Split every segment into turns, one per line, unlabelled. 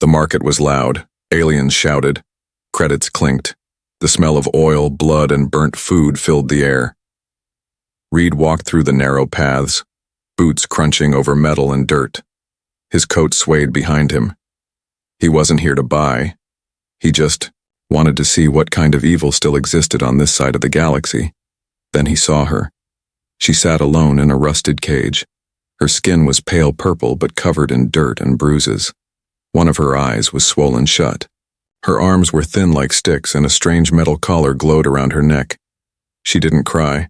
The market was loud. Aliens shouted. Credits clinked. The smell of oil, blood, and burnt food filled the air. Reed walked through the narrow paths, boots crunching over metal and dirt. His coat swayed behind him. He wasn't here to buy. He just wanted to see what kind of evil still existed on this side of the galaxy. Then he saw her. She sat alone in a rusted cage. Her skin was pale purple but covered in dirt and bruises. One of her eyes was swollen shut. Her arms were thin like sticks and a strange metal collar glowed around her neck. She didn't cry.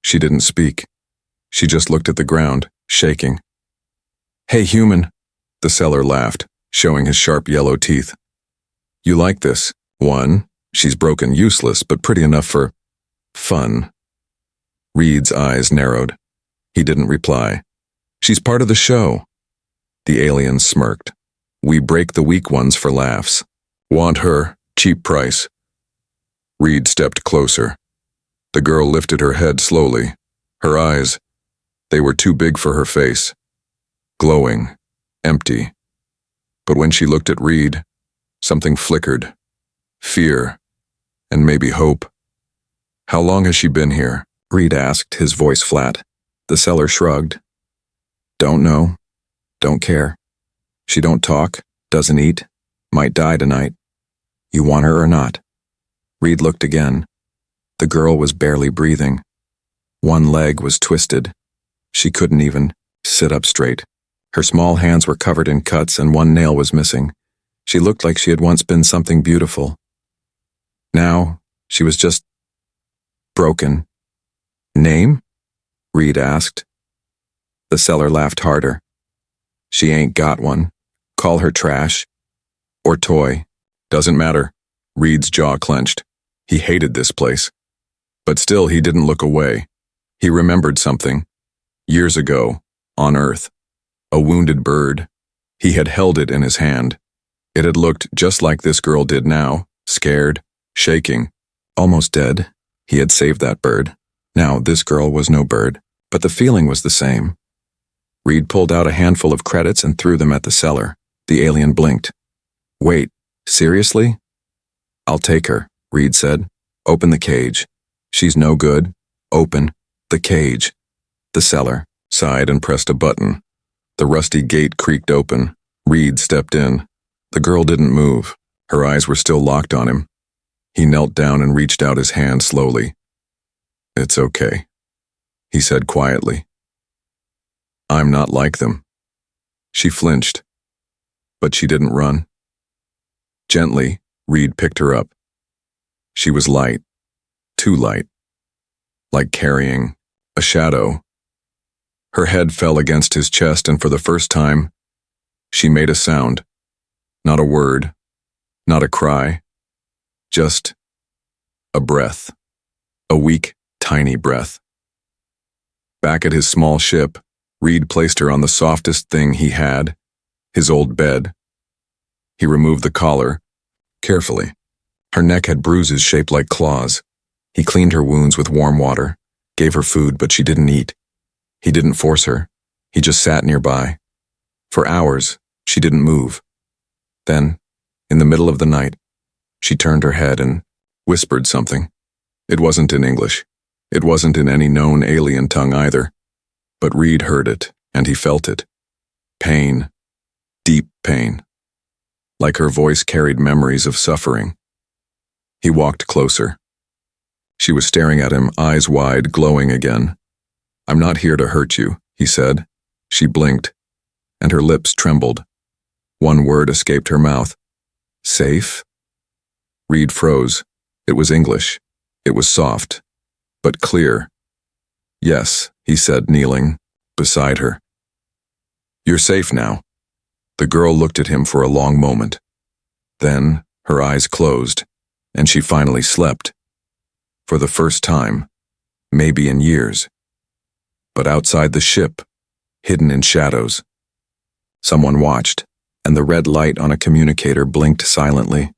She didn't speak. She just looked at the ground, shaking. "Hey, human," the seller laughed, showing his sharp yellow teeth. "You like this? One, she's broken useless, but pretty enough for fun." Reed's eyes narrowed. He didn't reply. "She's part of the show." The alien smirked. "We break the weak ones for laughs. Want her? Cheap price." Reed stepped closer. The girl lifted her head slowly. Her eyes, they were too big for her face. Glowing, empty. But when she looked at Reed, something flickered. Fear, and maybe hope. "How long has she been here?" Reed asked, his voice flat. The seller shrugged. "Don't know. Don't care. She don't talk, doesn't eat, might die tonight. You want her or not?" Reed looked again. The girl was barely breathing. One leg was twisted. She couldn't even sit up straight. Her small hands were covered in cuts and one nail was missing. She looked like she had once been something beautiful. Now, she was just broken. "Name?" Reed asked. The seller laughed harder. "She ain't got one. Call her trash. Or toy. Doesn't matter." Reed's jaw clenched. He hated this place. But still he didn't look away. He remembered something. Years ago, on Earth. A wounded bird. He had held it in his hand. It had looked just like this girl did now, scared, shaking, almost dead. He had saved that bird. Now this girl was no bird, but the feeling was the same. Reed pulled out a handful of credits and threw them at the seller. The alien blinked. "Wait, seriously?" "I'll take her," Reed said. "Open the cage. She's no good. Open the cage." The seller sighed and pressed a button. The rusty gate creaked open. Reed stepped in. The girl didn't move. Her eyes were still locked on him. He knelt down and reached out his hand slowly. "It's okay," he said quietly. "I'm not like them." She flinched, but she didn't run. Gently, Reed picked her up. She was light, too light, like carrying a shadow. Her head fell against his chest, and for the first time, she made a sound. Not a word, not a cry, just a breath, a weak, tiny breath. Back at his small ship, Reed placed her on the softest thing he had, his old bed. He removed the collar, carefully. Her neck had bruises shaped like claws. He cleaned her wounds with warm water, gave her food, but she didn't eat. He didn't force her. He just sat nearby. For hours, she didn't move. Then, in the middle of the night, she turned her head and whispered something. It wasn't in English. It wasn't in any known alien tongue either. But Reed heard it, and he felt it. Pain. Deep pain. Like her voice carried memories of suffering. He walked closer. She was staring at him, eyes wide, glowing again. "I'm not here to hurt you," he said. She blinked, and her lips trembled. One word escaped her mouth. "Safe?" Reed froze. It was English. It was soft, but clear. "Yes," he said, kneeling beside her. "You're safe now." The girl looked at him for a long moment. Then her eyes closed, and she finally slept. For the first time, maybe in years. But outside the ship, hidden in shadows, someone watched, and the red light on a communicator blinked silently.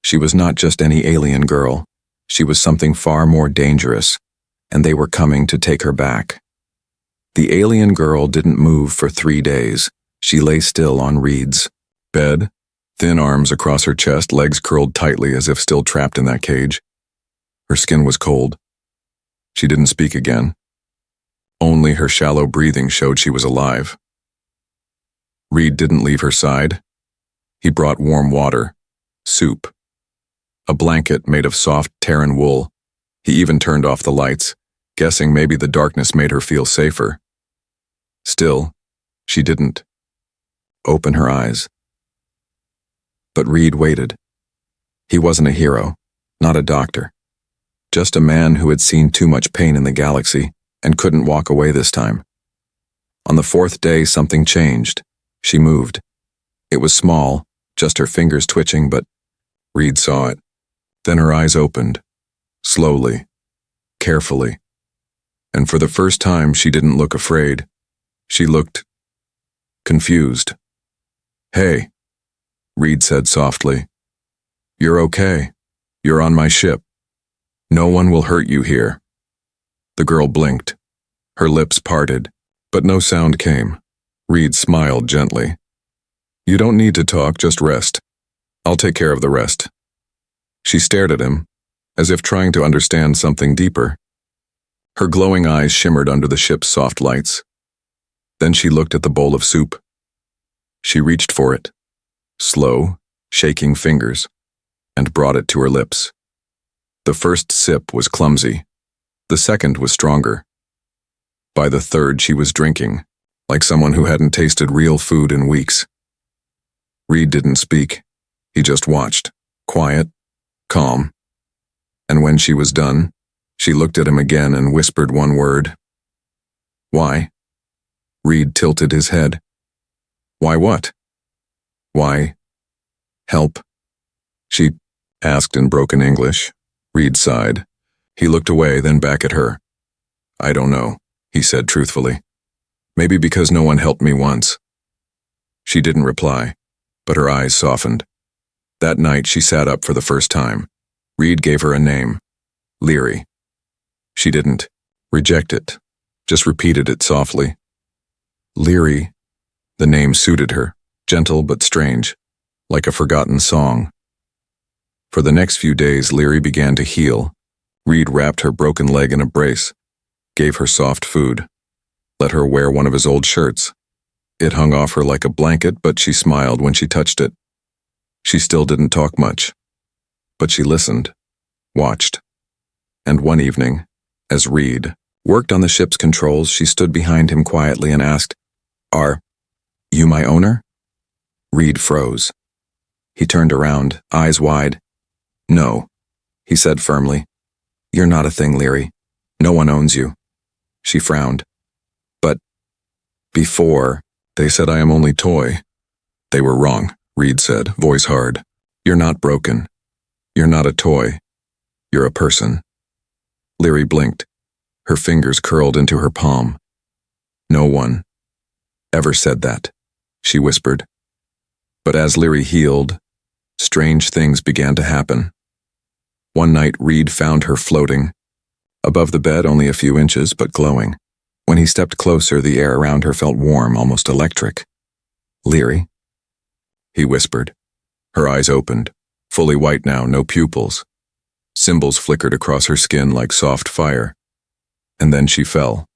She was not just any alien girl. She was something far more dangerous, and they were coming to take her back. The alien girl didn't move for 3 days. She lay still on Reed's bed, Thin arms across her chest, legs curled tightly as if still trapped in that cage. Her skin was cold. She didn't speak again. Only her shallow breathing showed she was alive. Reed didn't leave her side. He brought warm water, soup, a blanket made of soft Terran wool. He even turned off the lights, guessing maybe the darkness made her feel safer. Still, she didn't open her eyes. But Reed waited. He wasn't a hero, not a doctor. Just a man who had seen too much pain in the galaxy and couldn't walk away this time. On the fourth day, something changed. She moved. It was small, just her fingers twitching, but Reed saw it. Then her eyes opened, slowly, carefully. And for the first time, she didn't look afraid. She looked confused. "Hey," Reed said softly. "You're okay. You're on my ship. No one will hurt you here." The girl blinked. Her lips parted, but no sound came. Reed smiled gently. "You don't need to talk, just rest. I'll take care of the rest." She stared at him, as if trying to understand something deeper. Her glowing eyes shimmered under the ship's soft lights. Then she looked at the bowl of soup. She reached for it, slow, shaking fingers, and brought it to her lips. The first sip was clumsy. The second was stronger. By the third, she was drinking, like someone who hadn't tasted real food in weeks. Reed didn't speak. He just watched, quiet, calm. And when she was done, she looked at him again and whispered one word. "Why?" Reed tilted his head. "Why what?" "Why? Help?" She asked in broken English. Reed sighed. He looked away, then back at her. "I don't know," he said truthfully. "Maybe because no one helped me once." She didn't reply, but her eyes softened. That night she sat up for the first time. Reed gave her a name, Leary. She didn't reject it, just repeated it softly. Leary. The name suited her, gentle but strange, like a forgotten song. For the next few days, Leary began to heal. Reed wrapped her broken leg in a brace, gave her soft food, let her wear one of his old shirts. It hung off her like a blanket, but she smiled when she touched it. She still didn't talk much, but she listened, watched. And one evening, as Reed worked on the ship's controls, she stood behind him quietly and asked, "Are you my owner?" Reed froze. He turned around, eyes wide. "No," he said firmly. "You're not a thing, Leary. No one owns you." She frowned. "But before, they said I am only toy." "They were wrong," Reed said, voice hard. "You're not broken. You're not a toy. You're a person." Leary blinked. Her fingers curled into her palm. "No one ever said that," she whispered. But as Leary healed, strange things began to happen. One night, Reed found her floating, above the bed only a few inches, but glowing. When he stepped closer, the air around her felt warm, almost electric. "Leary?" he whispered. Her eyes opened, fully white now, no pupils. Symbols flickered across her skin like soft fire. And then she fell.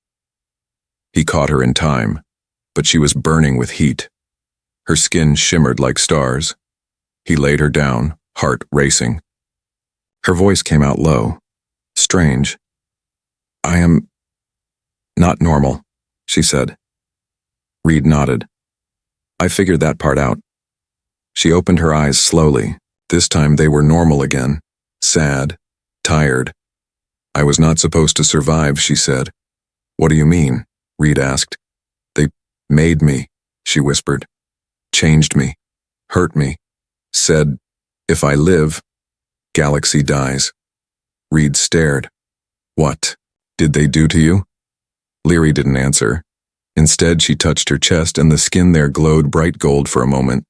He caught her in time, but she was burning with heat. Her skin shimmered like stars. He laid her down, heart racing. Her voice came out low, strange. "I am not normal," she said. Reed nodded. "I figured that part out." She opened her eyes slowly. This time they were normal again, sad, tired. "I was not supposed to survive," she said. "What do you mean?" Reed asked. "They made me," she whispered. "Changed me, hurt me, said, if I live, galaxy dies." Reed stared. "What did they do to you?" Leary didn't answer. Instead, she touched her chest and the skin there glowed bright gold for a moment.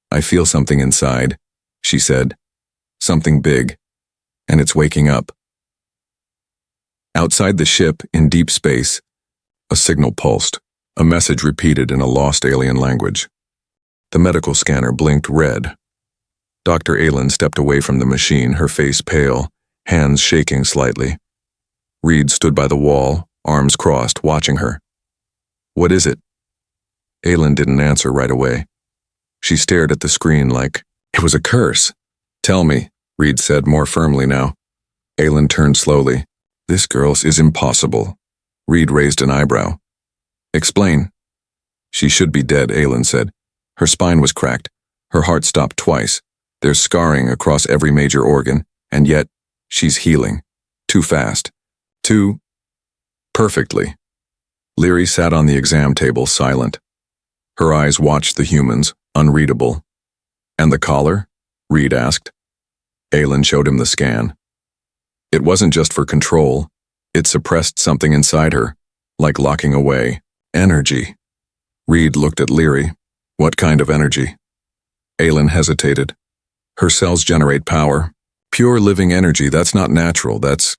"I feel something inside," she said. "Something big, and it's waking up." Outside the ship, in deep space, a signal pulsed, a message repeated in a lost alien language. The medical scanner blinked red. Dr. Aylin stepped away from the machine, her face pale, hands shaking slightly. Reed stood by the wall, arms crossed, watching her. "What is it?" Aylin didn't answer right away. She stared at the screen like it was a curse. "Tell me," Reed said more firmly now. Aylin turned slowly. "This girl's is impossible." Reed raised an eyebrow. "Explain." "She should be dead," Aylin said. "Her spine was cracked. Her heart stopped twice. There's scarring across every major organ, and yet she's healing. Too fast. Too perfectly." Leary sat on the exam table, silent. Her eyes watched the humans, unreadable. "And the collar?" Reed asked. Aylin showed him the scan. It wasn't just for control. It suppressed something inside her, like locking away. Energy. Reed looked at Leary. "What kind of energy?" Aylin hesitated. "Her cells generate power. Pure living energy. That's not natural. That's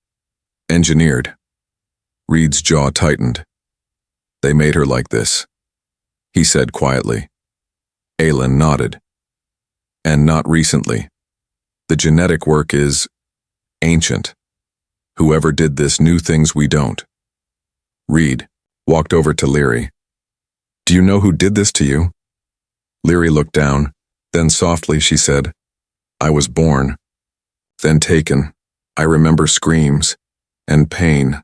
engineered." Reed's jaw tightened. "They made her like this," he said quietly. Aylin nodded. "And not recently. The genetic work is ancient. Whoever did this knew things we don't." Reed walked over to Leary. "Do you know who did this to you?" Leary looked down. Then softly she said, "I was born. Then taken. I remember screams. And pain.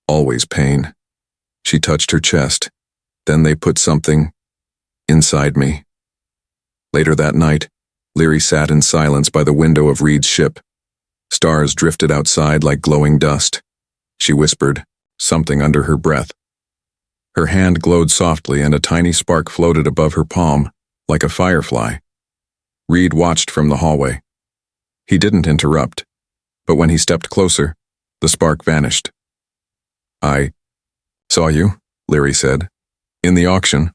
Always pain." She touched her chest. "Then they put something inside me." Later that night, Leary sat in silence by the window of Reed's ship. Stars drifted outside like glowing dust. She whispered something under her breath. Her hand glowed softly and a tiny spark floated above her palm, like a firefly. Reed watched from the hallway. He didn't interrupt, but when he stepped closer, the spark vanished. "I saw you," Leary said. "In the auction.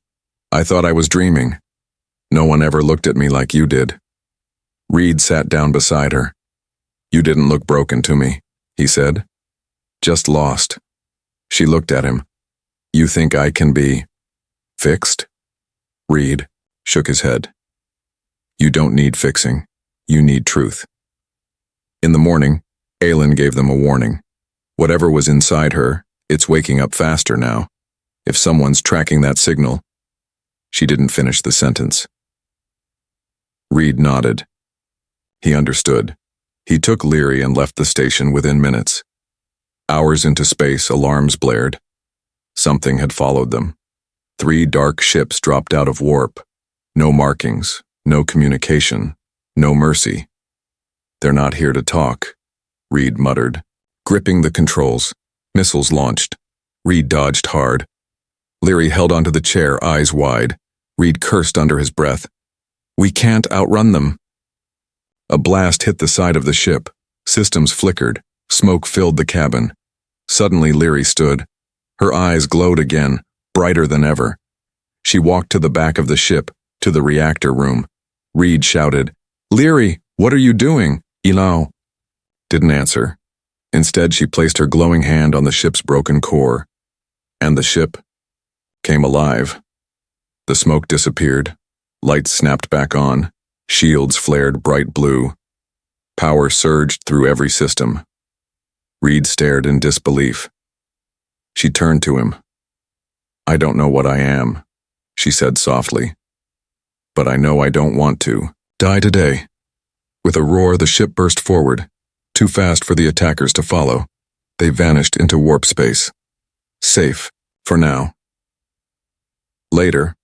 I thought I was dreaming. No one ever looked at me like you did." Reed sat down beside her. "You didn't look broken to me," he said. "Just lost." She looked at him. "You think I can be fixed?" Reed shook his head. "You don't need fixing. You need truth." In the morning, Aylin gave them a warning. Whatever was inside her, it's waking up faster now. If someone's tracking that signal. She didn't finish the sentence. Reed nodded. He understood. He took Leary and left the station within minutes. Hours into space, alarms blared. Something had followed them. 3 dark ships dropped out of warp. No markings, no communication, no mercy. "They're not here to talk," Reed muttered. Gripping the controls, missiles launched. Reed dodged hard. Leary held onto the chair, eyes wide. Reed cursed under his breath. "We can't outrun them." A blast hit the side of the ship. Systems flickered. Smoke filled the cabin. Suddenly Leary stood. Her eyes glowed again, brighter than ever. She walked to the back of the ship, to the reactor room. Reed shouted, "Leary, what are you doing?" Ilau didn't answer. Instead, she placed her glowing hand on the ship's broken core. And the ship came alive. The smoke disappeared. Lights snapped back on. Shields flared bright blue. Power surged through every system. Reed stared in disbelief. She turned to him. "I don't know what I am," she said softly. "But I know I don't want to die today." With a roar, the ship burst forward, too fast for the attackers to follow. They vanished into warp space. Safe, for now. Later,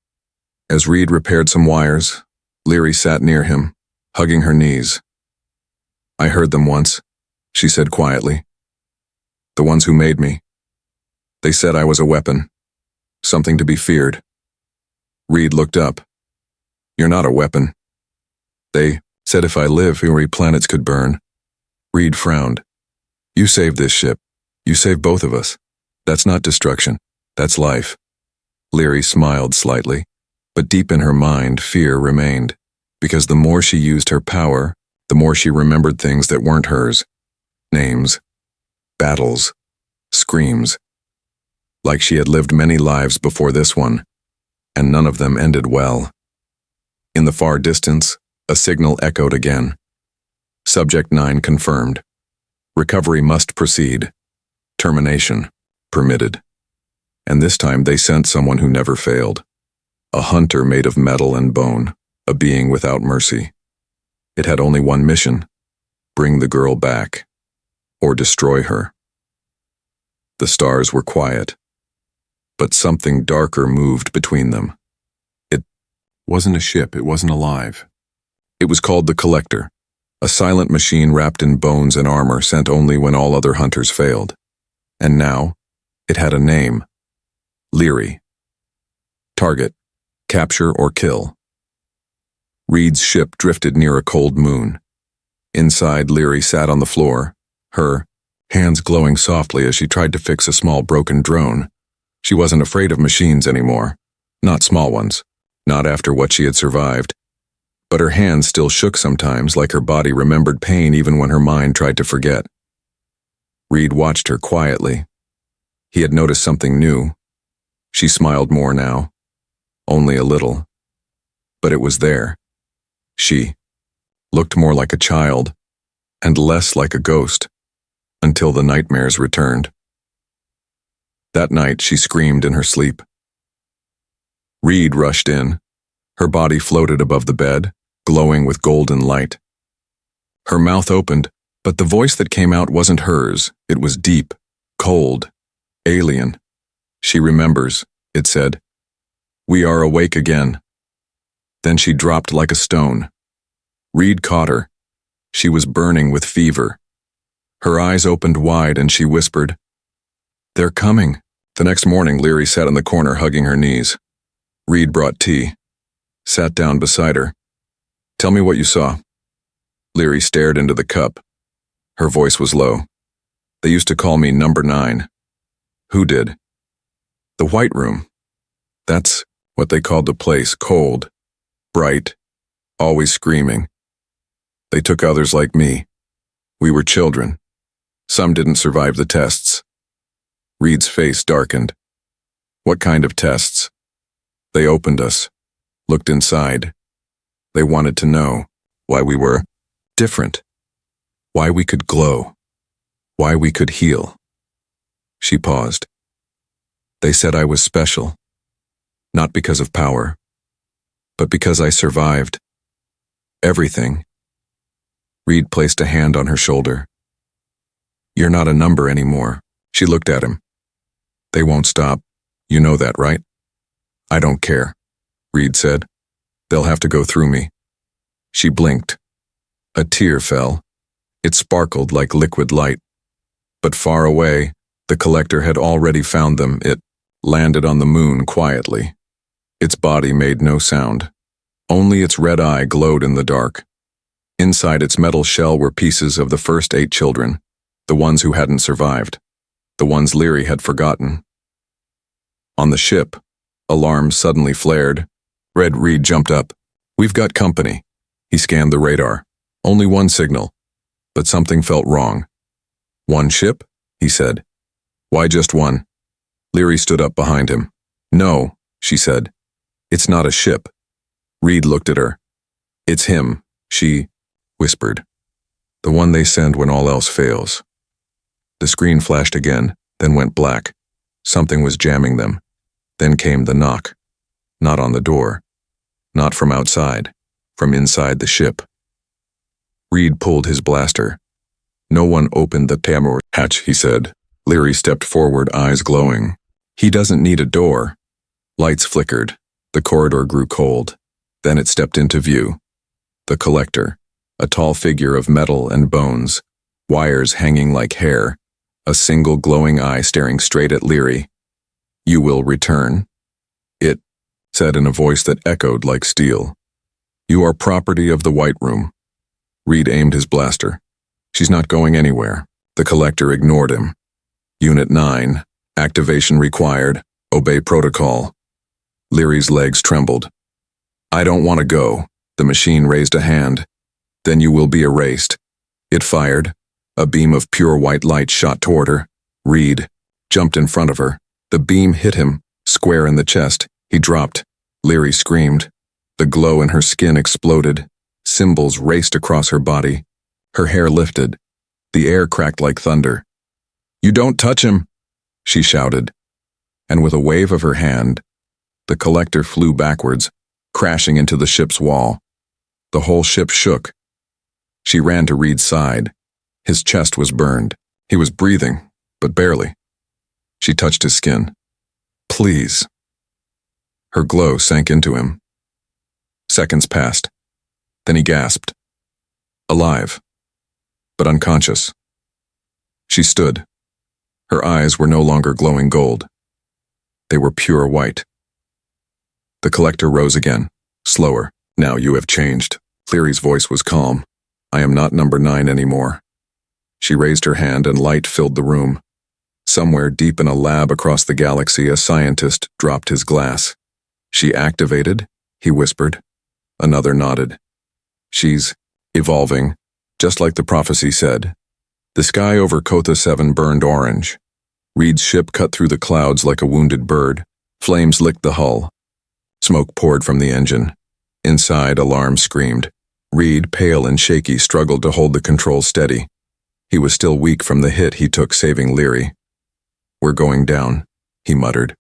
as Reed repaired some wires, Leary sat near him, hugging her knees. "I heard them once," she said quietly. "The ones who made me. They said I was a weapon, something to be feared." Reed looked up. "You're not a weapon. They said if I live, every planets could burn." Reed frowned. "You saved this ship. You saved both of us. That's not destruction. That's life." Leary smiled slightly, but deep in her mind, fear remained, because the more she used her power, the more she remembered things that weren't hers. Names, battles, screams. Like she had lived many lives before this one, and none of them ended well. In the far distance, a signal echoed again. Subject 9 confirmed. Recovery must proceed. Termination permitted. And this time they sent someone who never failed. A hunter made of metal and bone, a being without mercy. It had only one mission: bring the girl back, or destroy her. The stars were quiet, but something darker moved between them. It wasn't a ship, it wasn't alive. It was called the Collector, a silent machine wrapped in bones and armor sent only when all other hunters failed. And now, it had a name: Leary. Target: capture or kill. Reed's ship drifted near a cold moon. Inside, Leary sat on the floor, her hands glowing softly as she tried to fix a small broken drone. She wasn't afraid of machines anymore. Not small ones. Not after what she had survived. But her hands still shook sometimes, like her body remembered pain even when her mind tried to forget. Reed watched her quietly. He had noticed something new. She smiled more now. Only a little. But it was there. She looked more like a child, and less like a ghost, until the nightmares returned. That night she screamed in her sleep. Reed rushed in. Her body floated above the bed, glowing with golden light. Her mouth opened, but the voice that came out wasn't hers. It was deep, cold, alien. She remembers, it said. We are awake again. Then she dropped like a stone. Reed caught her. She was burning with fever. Her eyes opened wide and she whispered, "They're coming." The next morning, Leary sat in the corner hugging her knees. Reed brought tea. Sat down beside her. "Tell me what you saw." Leary stared into the cup. Her voice was low. "They used to call me Number 9. "Who did?" "The White Room. That's what they called the place. Cold, bright, always screaming. They took others like me. We were children. Some didn't survive the tests." Reed's face darkened. "What kind of tests?" "They opened us, looked inside. They wanted to know why we were different, why we could glow, why we could heal." She paused. "They said I was special, not because of power, but because I survived. Everything." Reed placed a hand on her shoulder. "You're not a number anymore." She looked at him. "They won't stop. You know that, right?" "I don't care," Reed said. "They'll have to go through me." She blinked. A tear fell. It sparkled like liquid light. But far away, the Collector had already found them. It landed on the moon quietly. Its body made no sound. Only its red eye glowed in the dark. Inside its metal shell were pieces of the first 8 children, the ones who hadn't survived, the ones Leary had forgotten. On the ship, alarms suddenly flared. Reed jumped up. "We've got company." He scanned the radar. Only one signal, but something felt wrong. "One ship?" he said. "Why just one?" Leary stood up behind him. "No," she said. "It's not a ship." Reed looked at her. "It's him," she whispered. "The one they send when all else fails." The screen flashed again, then went black. Something was jamming them. Then came the knock. Not on the door. Not from outside. From inside the ship. Reed pulled his blaster. "No one opened the tambour hatch," he said. Leary stepped forward, eyes glowing. "He doesn't need a door." Lights flickered. The corridor grew cold. Then it stepped into view. The Collector, a tall figure of metal and bones, wires hanging like hair, a single glowing eye staring straight at Leary. "You will return," it said in a voice that echoed like steel. "You are property of the White Room." Reed aimed his blaster. "She's not going anywhere." The Collector ignored him. "Unit 9, activation required, obey protocol." Leary's legs trembled. "I don't want to go." The machine raised a hand. "Then you will be erased." It fired. A beam of pure white light shot toward her. Reed jumped in front of her. The beam hit him, square in the chest. He dropped. Leary screamed. The glow in her skin exploded. Symbols raced across her body. Her hair lifted. The air cracked like thunder. "You don't touch him," she shouted. And with a wave of her hand, the collector flew backwards, crashing into the ship's wall. The whole ship shook. She ran to Reed's side. His chest was burned. He was breathing, but barely. She touched his skin. "Please." Her glow sank into him. Seconds passed. Then he gasped. Alive, but unconscious. She stood. Her eyes were no longer glowing gold. They were pure white. The collector rose again, slower. "Now you have changed." Cleary's voice was calm. "I am not number 9 anymore." She raised her hand and light filled the room. Somewhere deep in a lab across the galaxy, a scientist dropped his glass. "She activated," he whispered. Another nodded. "She's evolving, just like the prophecy said." The sky over Kotha 7 burned orange. Reed's ship cut through the clouds like a wounded bird. Flames licked the hull. Smoke poured from the engine. Inside, alarm screamed. Reed, pale and shaky, struggled to hold the controls steady. He was still weak from the hit he took saving Leary. "We're going down," he muttered.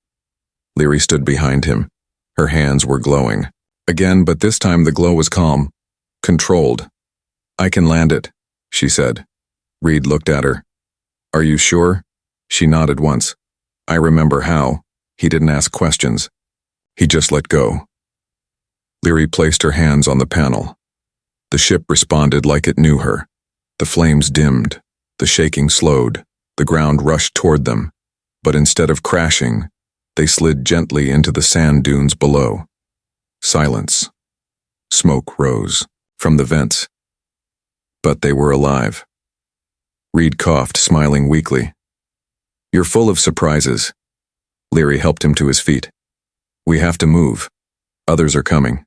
Leary stood behind him. Her hands were glowing. Again, but this time the glow was calm. Controlled. "I can land it," she said. Reed looked at her. "Are you sure?" She nodded once. "I remember how." He didn't ask questions. He just let go. Leary placed her hands on the panel. The ship responded like it knew her. The flames dimmed. The shaking slowed. The ground rushed toward them. But instead of crashing, they slid gently into the sand dunes below. Silence. Smoke rose from the vents. But they were alive. Reed coughed, smiling weakly. "You're full of surprises." Leary helped him to his feet. "We have to move. Others are coming."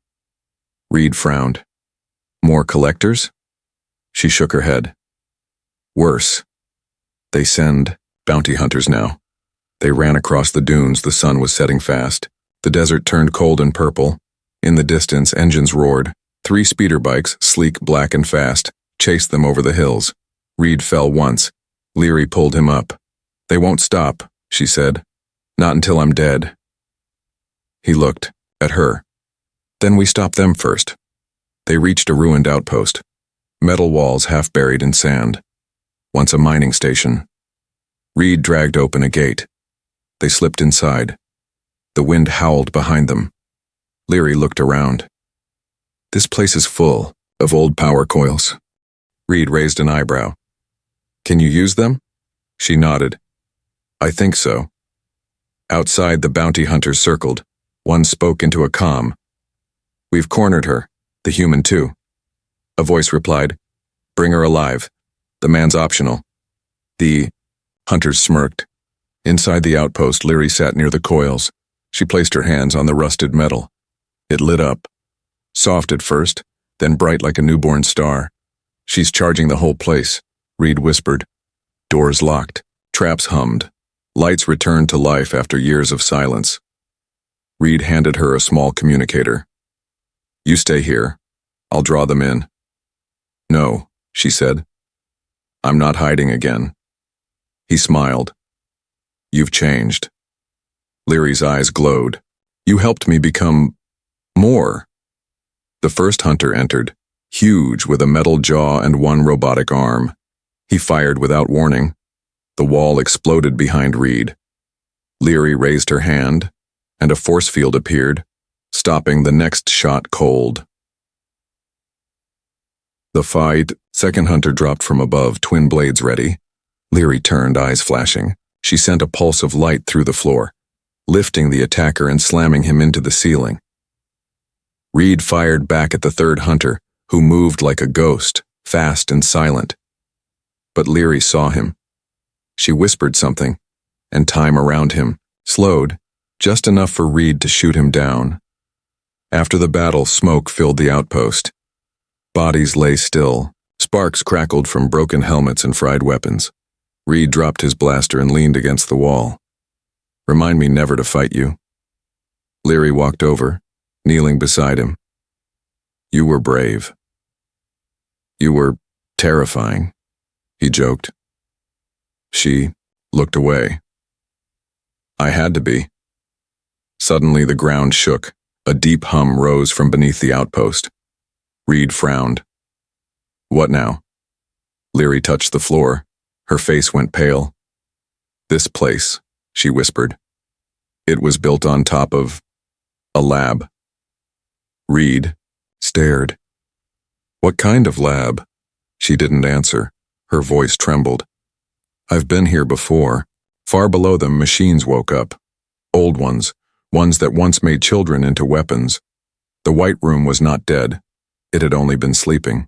Reed frowned. "More collectors?" She shook her head. "Worse. They send bounty hunters now." They ran across the dunes. The sun was setting fast. The desert turned cold and purple. In the distance, engines roared. 3 speeder bikes, sleek, black, and fast, chased them over the hills. Reed fell once. Leary pulled him up. "They won't stop," she said. "Not until I'm dead." He looked at her. "Then we stop them first." They reached a ruined outpost. Metal walls half buried in sand. Once a mining station. Reed dragged open a gate. They slipped inside. The wind howled behind them. Leary looked around. "This place is full of old power coils." Reed raised an eyebrow. "Can you use them?" She nodded. "I think so." Outside, the bounty hunters circled. One spoke into a comm. "We've cornered her, the human too." A voice replied, "Bring her alive. The man's optional." The hunters smirked. Inside the outpost, Leary sat near the coils. She placed her hands on the rusted metal. It lit up. Soft at first, then bright like a newborn star. "She's charging the whole place," Reed whispered. Doors locked. Traps hummed. Lights returned to life after years of silence. Reed handed her a small communicator. "You stay here. I'll draw them in." "No," she said. "I'm not hiding again." He smiled. "You've changed." Leary's eyes glowed. "You helped me become more." The first hunter entered, huge with a metal jaw and one robotic arm. He fired without warning. The wall exploded behind Reed. Leary raised her hand, and a force field appeared, stopping the next shot cold. The fight, second hunter dropped from above, twin blades ready. Leary turned, eyes flashing. She sent a pulse of light through the floor, lifting the attacker and slamming him into the ceiling. Reed fired back at the third hunter, who moved like a ghost, fast and silent. But Leary saw him. She whispered something, and time around him slowed, just enough for Reed to shoot him down. After the battle, smoke filled the outpost. Bodies lay still. Sparks crackled from broken helmets and fried weapons. Reed dropped his blaster and leaned against the wall. "Remind me never to fight you." Leary walked over, kneeling beside him. You were brave. You were terrifying, he joked. She looked away. I had to be. Suddenly the ground shook. A deep hum rose from beneath the outpost. Reed frowned. What now? Leary touched the floor. Her face went pale. This place, she whispered. It was built on top of a lab. Reed stared. What kind of lab? She didn't answer. Her voice trembled. I've been here before. Far below them, machines woke up. Old ones that once made children into weapons. The white room was not dead. It had only been sleeping.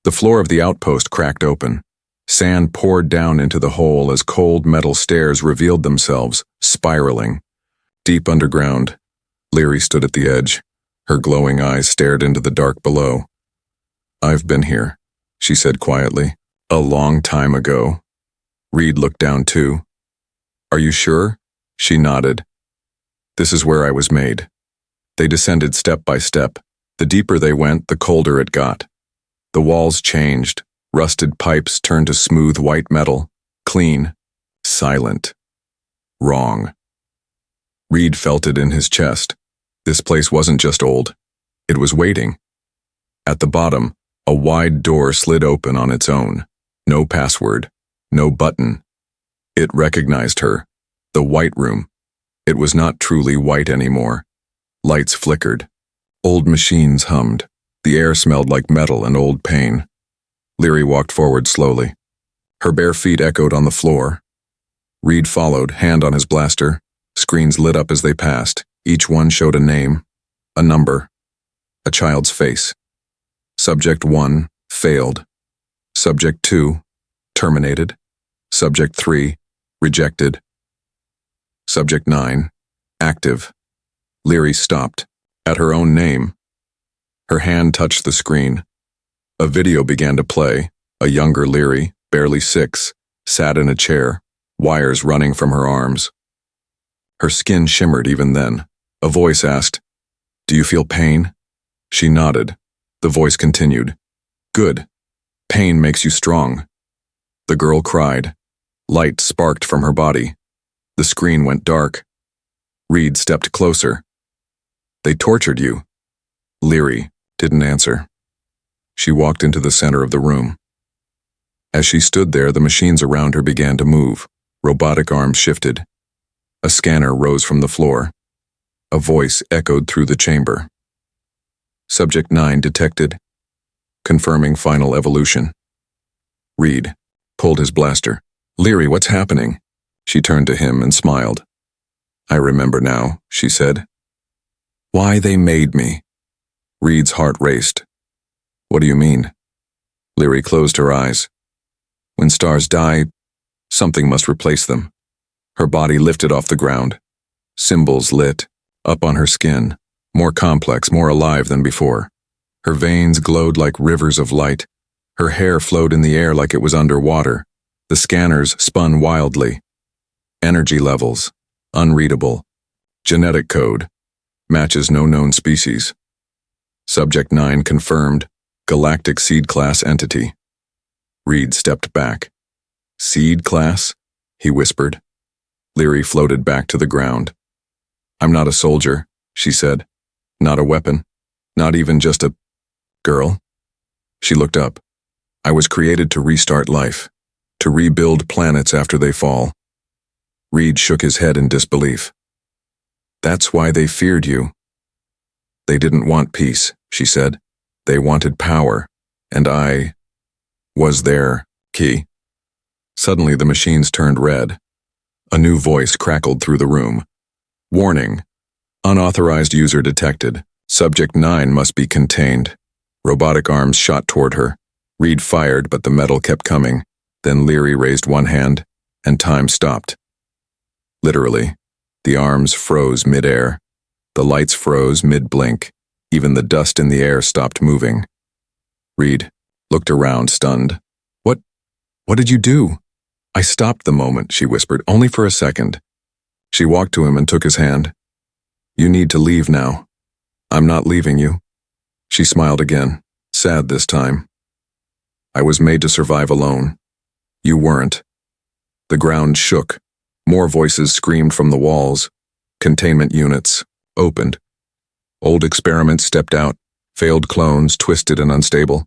The floor of the outpost cracked open. Sand poured down into the hole as cold metal stairs revealed themselves, spiraling. Deep underground, Leary stood at the edge. Her glowing eyes stared into the dark below. I've been here, she said quietly. A long time ago. Reed looked down too. Are you sure? She nodded. This is where I was made. They descended step by step. The deeper they went, the colder it got. The walls changed. Rusted pipes turned to smooth white metal. Clean. Silent. Wrong. Reed felt it in his chest. This place wasn't just old. It was waiting. At the bottom, a wide door slid open on its own. No password. No button. It recognized her. The white room. It was not truly white anymore. Lights flickered. Old machines hummed. The air smelled like metal and old pain. Leary walked forward slowly. Her bare feet echoed on the floor. Reed followed, hand on his blaster. Screens lit up as they passed. Each one showed a name, a number, a child's face. Subject 1, failed. Subject 2, terminated. Subject 3, rejected. Subject 9, active. Leary stopped, at her own name. Her hand touched the screen. A video began to play. A younger Leary, barely 6, sat in a chair, wires running from her arms. Her skin shimmered even then. A voice asked, "Do you feel pain?" She nodded. The voice continued, "Good. Pain makes you strong." The girl cried. Light sparked from her body. The screen went dark. Reed stepped closer. "They tortured you." Leary didn't answer. She walked into the center of the room. As she stood there, the machines around her began to move. Robotic arms shifted. A scanner rose from the floor. A voice echoed through the chamber. Subject 9 detected. Confirming final evolution. Reed pulled his blaster. "Leary, what's happening?" She turned to him and smiled. "I remember now," she said. "Why they made me." Reed's heart raced. "What do you mean?" Leary closed her eyes. "When stars die, something must replace them." Her body lifted off the ground. Symbols lit, up on her skin, more complex, more alive than before. Her veins glowed like rivers of light. Her hair flowed in the air like it was underwater. The scanners spun wildly. Energy levels, unreadable. Genetic code, matches no known species. Subject 9 confirmed, galactic seed class entity. Reed stepped back. "Seed class?" he whispered. Leary floated back to the ground. "I'm not a soldier," she said. "Not a weapon. Not even just a girl." She looked up. "I was created to restart life, to rebuild planets after they fall." Reed shook his head in disbelief. "That's why they feared you." "They didn't want peace," she said. "They wanted power, and I was their key." Suddenly the machines turned red. A new voice crackled through the room. "Warning. Unauthorized user detected. Subject 9 must be contained." Robotic arms shot toward her. Reed fired, but the metal kept coming. Then Leary raised one hand, and time stopped. Literally, the arms froze mid-air. The lights froze mid-blink. Even the dust in the air stopped moving. Reed looked around, stunned. What did you do?" "I stopped the moment," she whispered, "only for a second." She walked to him and took his hand. "You need to leave now." "I'm not leaving you." She smiled again, sad this time. I was made to survive alone. You weren't. The ground shook. More voices screamed from the walls. Containment units opened. Old experiments stepped out, failed clones, twisted and unstable.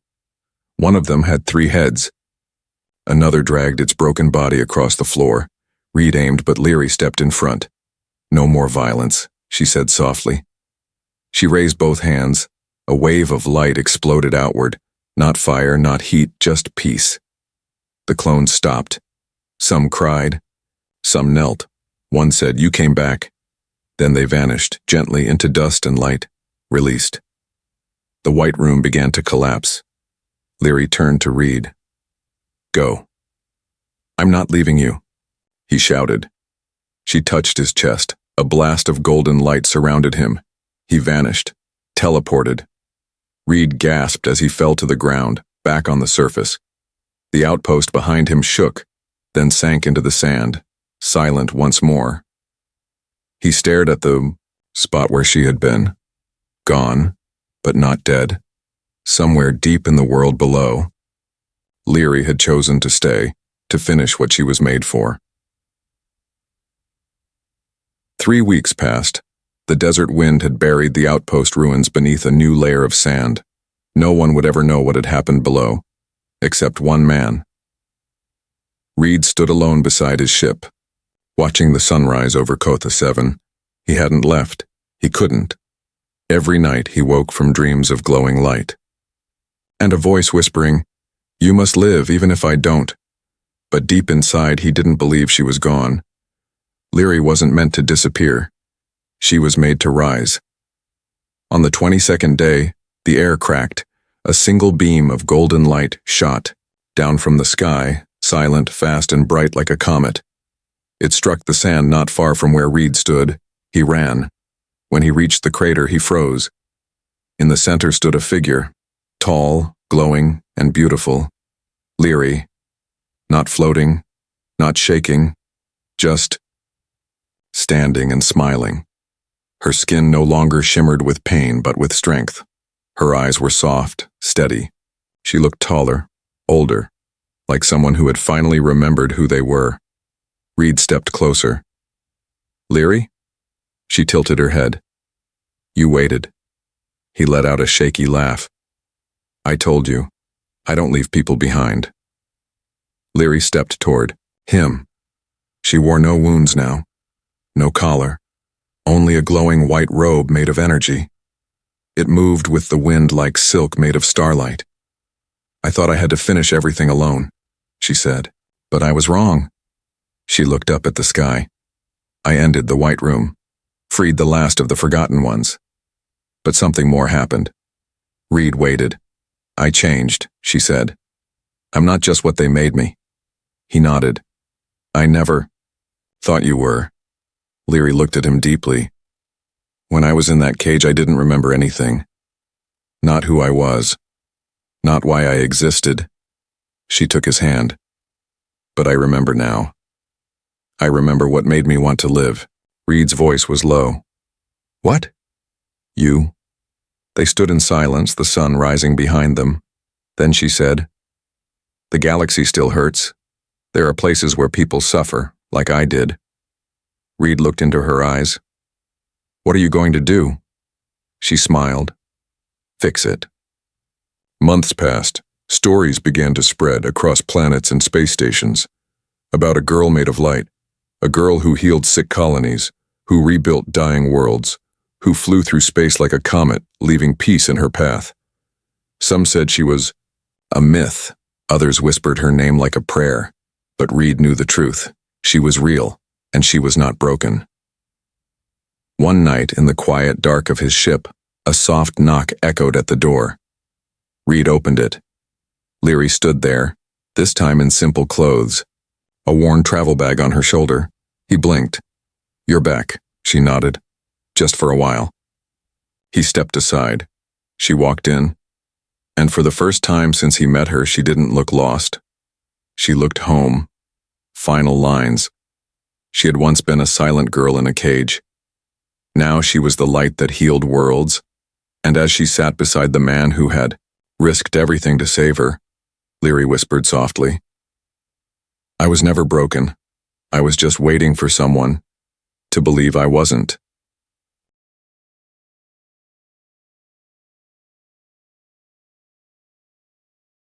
One of them had 3 heads. Another dragged its broken body across the floor. Reed aimed, but Leary stepped in front. No more violence, she said softly. She raised both hands. A wave of light exploded outward. Not fire, not heat, just peace. The clones stopped. Some cried. Some knelt. One said, "You came back." Then they vanished, gently into dust and light, released. The white room began to collapse. Leary turned to Reed. "Go." "I'm not leaving you," he shouted. She touched his chest. A blast of golden light surrounded him. He vanished, teleported. Reed gasped as he fell to the ground, back on the surface. The outpost behind him shook, then sank into the sand, silent once more. He stared at the spot where she had been. Gone, but not dead. Somewhere deep in the world below. Leary had chosen to stay, to finish what she was made for. 3 weeks passed. The desert wind had buried the outpost ruins beneath a new layer of sand. No one would ever know what had happened below, except one man. Reed stood alone beside his ship, watching the sunrise over Kotha 7. He hadn't left. He couldn't. Every night he woke from dreams of glowing light. And a voice whispering, "You must live even if I don't." But deep inside he didn't believe she was gone. Leary wasn't meant to disappear. She was made to rise. On the 22nd day, the air cracked. A single beam of golden light shot down from the sky, silent, fast, and bright like a comet. It struck the sand not far from where Reed stood. He ran. When he reached the crater, he froze. In the center stood a figure, tall, glowing, and beautiful. Leary. Not floating, not shaking, just standing and smiling. Her skin no longer shimmered with pain, but with strength. Her eyes were soft, steady. She looked taller, older, like someone who had finally remembered who they were. Reed stepped closer. "Leary?" She tilted her head. "You waited." He let out a shaky laugh. "I told you, I don't leave people behind." Leary stepped toward him. She wore no wounds now, no collar, only a glowing white robe made of energy. It moved with the wind like silk made of starlight. "I thought I had to finish everything alone," she said, "but I was wrong." She looked up at the sky. "I ended the White Room, freed the last of the forgotten ones. But something more happened." Reed waited. "I changed," she said. "I'm not just what they made me." He nodded. "I never thought you were." Leary looked at him deeply. "When I was in that cage, I didn't remember anything. Not who I was. Not why I existed." She took his hand. "But I remember now. I remember what made me want to live." Reed's voice was low. "What?" "You." They stood in silence, the sun rising behind them. Then she said, "The galaxy still hurts. There are places where people suffer, like I did." Reed looked into her eyes. "What are you going to do?" She smiled. "Fix it." Months passed. Stories began to spread across planets and space stations about a girl made of light, a girl who healed sick colonies, who rebuilt dying worlds, who flew through space like a comet, leaving peace in her path. Some said she was a myth. Others whispered her name like a prayer. But Reed knew the truth. She was real, and she was not broken. One night, in the quiet dark of his ship, a soft knock echoed at the door. Reed opened it. Leary stood there, this time in simple clothes, a worn travel bag on her shoulder. He blinked. "You're back," she nodded. "Just for a while." He stepped aside. She walked in, and for the first time since he met her, she didn't look lost. She looked home. Final lines. She had once been a silent girl in a cage. Now she was the light that healed worlds, And as she sat beside the man who had risked everything to save her, Leary whispered softly, "I was never broken. I was just waiting for someone to believe I wasn't."